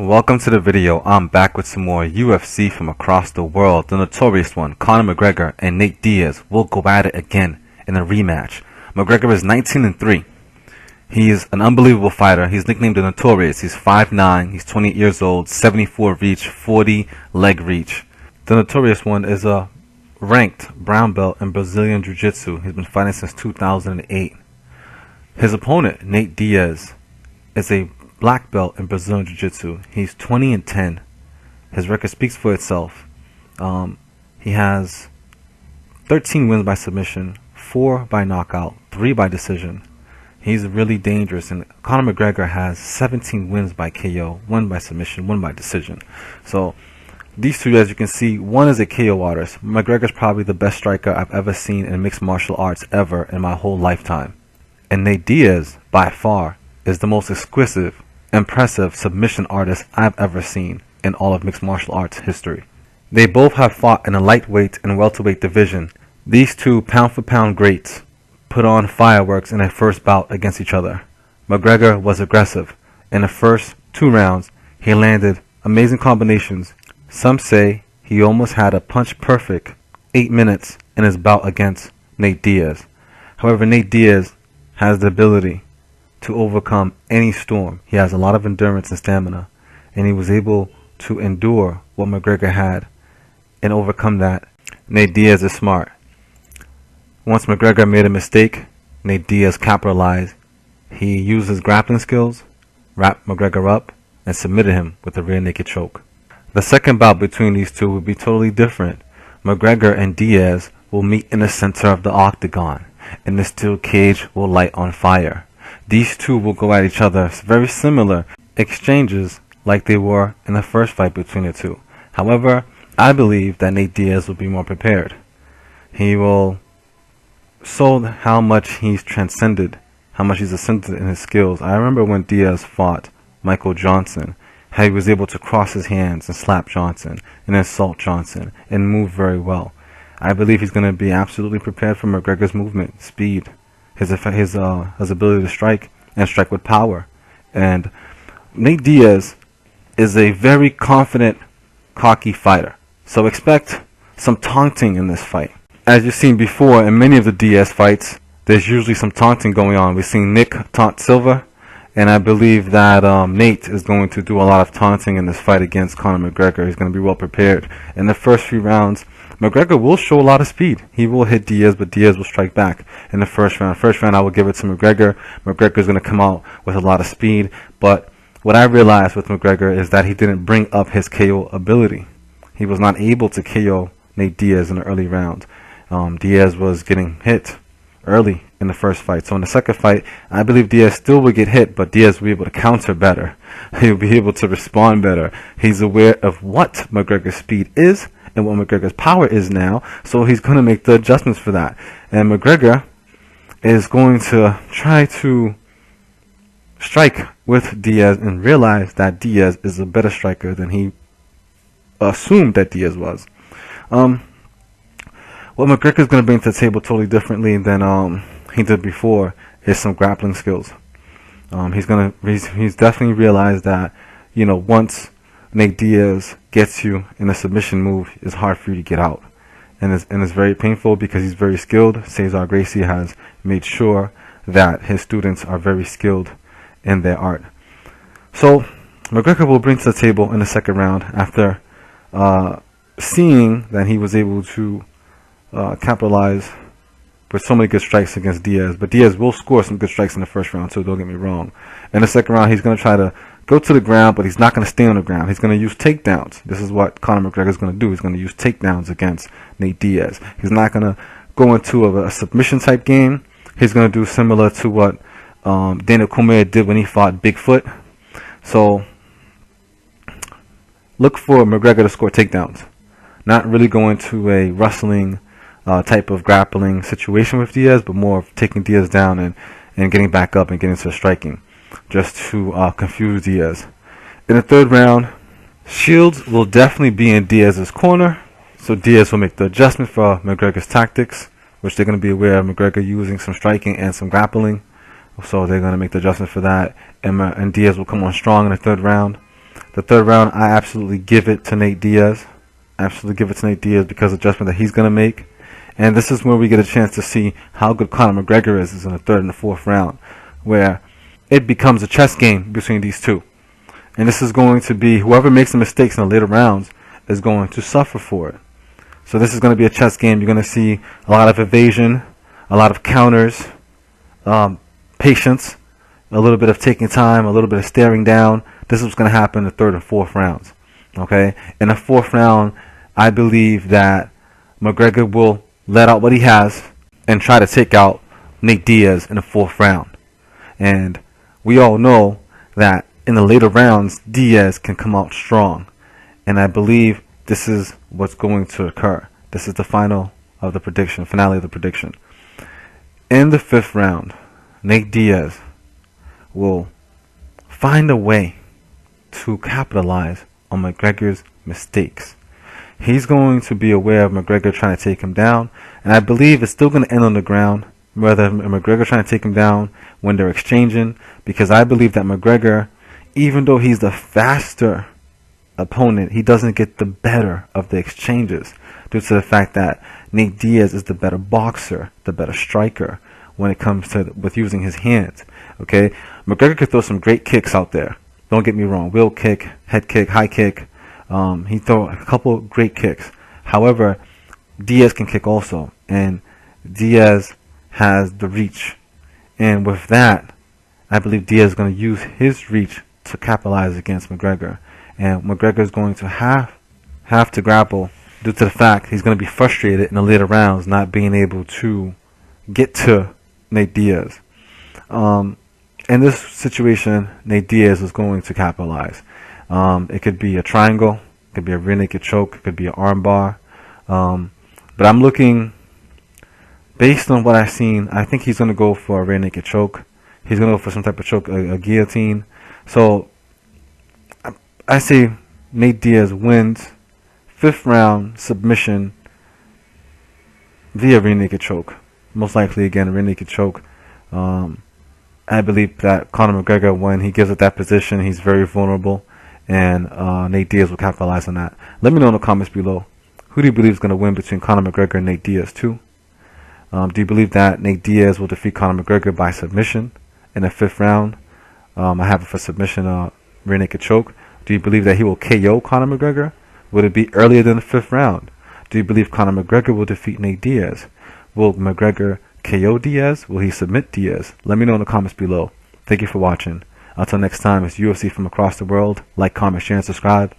Welcome to the video. I'm back with some more UFC from across the world. The notorious one, Conor McGregor and Nate Diaz, will go at it again in a rematch. McGregor is 19-3. He is an unbelievable fighter. He's nicknamed the Notorious. He's 5'9", he's 28 years old, 74 reach, 40 leg reach. The Notorious one is a ranked brown belt in Brazilian Jiu-Jitsu. He's been fighting since 2008. His opponent, Nate Diaz, is a black belt in Brazilian Jiu-Jitsu. He's 20-10. His record speaks for itself. He has 13 wins by submission, 4 by knockout, 3 by decision. He's really dangerous. And Conor McGregor has 17 wins by KO, 1 by submission, 1 by decision. So these two, as you can see, one is a KO artist. McGregor's probably the best striker I've ever seen in mixed martial arts ever in my whole lifetime. And Nate Diaz, by far, is the most exquisite, impressive submission artist I've ever seen in all of mixed martial arts history. They both have fought in a lightweight and welterweight division. These two pound-for-pound greats put on fireworks in their first bout against each other. McGregor was aggressive. In the first 2 rounds, he landed amazing combinations. Some say he almost had a punch-perfect 8 minutes in his bout against Nate Diaz. However, Nate Diaz has the ability to overcome any storm. He has a lot of endurance and stamina, and he was able to endure what McGregor had and overcome that. Nate Diaz is smart. Once McGregor made a mistake, Nate Diaz capitalized. He used his grappling skills, wrapped McGregor up, and submitted him with a rear naked choke. The second bout between these two will be totally different. McGregor and Diaz will meet in the center of the octagon, and the steel cage will light on fire. These two will go at each other, very similar exchanges like they were in the first fight between the two. However, I believe that Nate Diaz will be more prepared. He will show how much he's transcended, how much he's ascended in his skills. I remember when Diaz fought Michael Johnson, how he was able to cross his hands and slap Johnson and insult Johnson and move very well. I believe he's going to be absolutely prepared for McGregor's movement, speed, his ability to strike and strike with power. And Nate Diaz is a very confident, cocky fighter. So expect some taunting in this fight. As you've seen before in many of the Diaz fights, there's usually some taunting going on. We've seen Nick taunt Silva, and I believe that Nate is going to do a lot of taunting in this fight against Conor McGregor. He's going to be well prepared. In the first few rounds, McGregor will show a lot of speed. He will hit Diaz, but Diaz will strike back in the first round. First round, I will give it to McGregor. McGregor's going to come out with a lot of speed. But what I realized with McGregor is that he didn't bring up his KO ability. He was not able to KO Nate Diaz in the early rounds. Diaz was getting hit early in the first fight. So in the second fight, I believe Diaz still will get hit, but Diaz will be able to counter better. He'll be able to respond better. He's aware of what McGregor's speed is and what McGregor's power is now, so he's going to make the adjustments for that. And McGregor is going to try to strike with Diaz and realize that Diaz is a better striker than he assumed that Diaz was. What McGregor's going to bring to the table totally differently than he did before is some grappling skills. He's definitely realized that, once Nate Diaz gets you in a submission move, it's hard for you to get out. And it's very painful because he's very skilled. Cesar Gracie has made sure that his students are very skilled in their art. So McGregor will bring to the table in the second round after seeing that he was able to capitalize with so many good strikes against Diaz. But Diaz will score some good strikes in the first round too, don't get me wrong. In the second round, he's going to try to go to the ground, but he's not going to stay on the ground. He's going to use takedowns. This is what Conor McGregor is going to do. He's going to use takedowns against Nate Diaz. He's not going to go into a submission type game. He's going to do similar to what Daniel Cormier did when he fought Bigfoot. So look for McGregor to score takedowns. Not really go into a wrestling type of grappling situation with Diaz, but more of taking Diaz down and getting back up and getting to striking, just to confuse Diaz. In the third round, Shields will definitely be in Diaz's corner, so Diaz will make the adjustment for McGregor's tactics, which they're going to be aware of McGregor using some striking and some grappling. So they're going to make the adjustment for that. And Diaz will come on strong in the third round. The third round, I absolutely give it to Nate Diaz. Absolutely give it to Nate Diaz because of the adjustment that he's going to make. And this is where we get a chance to see how good Conor McGregor is in the third and the fourth round, where it becomes a chess game between these two. And this is going to be, whoever makes the mistakes in the later rounds is going to suffer for it. So this is going to be a chess game. You're going to see a lot of evasion, a lot of counters, patience, a little bit of taking time, a little bit of staring down. This is what's going to happen in the third and fourth rounds. Okay? In the fourth round, I believe that McGregor will let out what he has and try to take out Nate Diaz in the fourth round. And we all know that in the later rounds, Diaz can come out strong. And I believe this is what's going to occur. This is the finale of the prediction. In the fifth round, Nate Diaz will find a way to capitalize on McGregor's mistakes. He's going to be aware of McGregor trying to take him down, and I believe it's still going to end on the ground, whether McGregor trying to take him down when they're exchanging, because I believe that McGregor, even though he's the faster opponent, he doesn't get the better of the exchanges due to the fact that Nate Diaz is the better boxer, the better striker when it comes to with using his hands. Okay, McGregor could throw some great kicks out there. Don't get me wrong, wheel kick, head kick, high kick. He throw a couple great kicks. However, Diaz can kick also, and Diaz has the reach. And with that, I believe Diaz is going to use his reach to capitalize against McGregor. And McGregor is going to have to grapple due to the fact he's going to be frustrated in the later rounds not being able to get to Nate Diaz. In this situation, Nate Diaz is going to capitalize. It could be a triangle, it could be a rear naked choke, it could be an arm bar. But I'm looking, based on what I've seen, I think he's going to go for a rear naked choke. He's going to go for some type of choke, a guillotine. So I say Nate Diaz wins, fifth round submission via rear naked choke. Most likely, again, a rear naked choke. I believe that Conor McGregor, when he gives up that position, he's very vulnerable, and Nate Diaz will capitalize on that. Let me know in the comments below. Who do you believe is going to win between Conor McGregor and Nate Diaz too? Do you believe that Nate Diaz will defeat Conor McGregor by submission in the fifth round? I have it for submission, rear naked choke. Do you believe that he will KO Conor McGregor? Would it be earlier than the fifth round? Do you believe Conor McGregor will defeat Nate Diaz? Will McGregor KO Diaz? Will he submit Diaz? Let me know in the comments below. Thank you for watching. Until next time, it's UFC from across the world. Like, comment, share, and subscribe.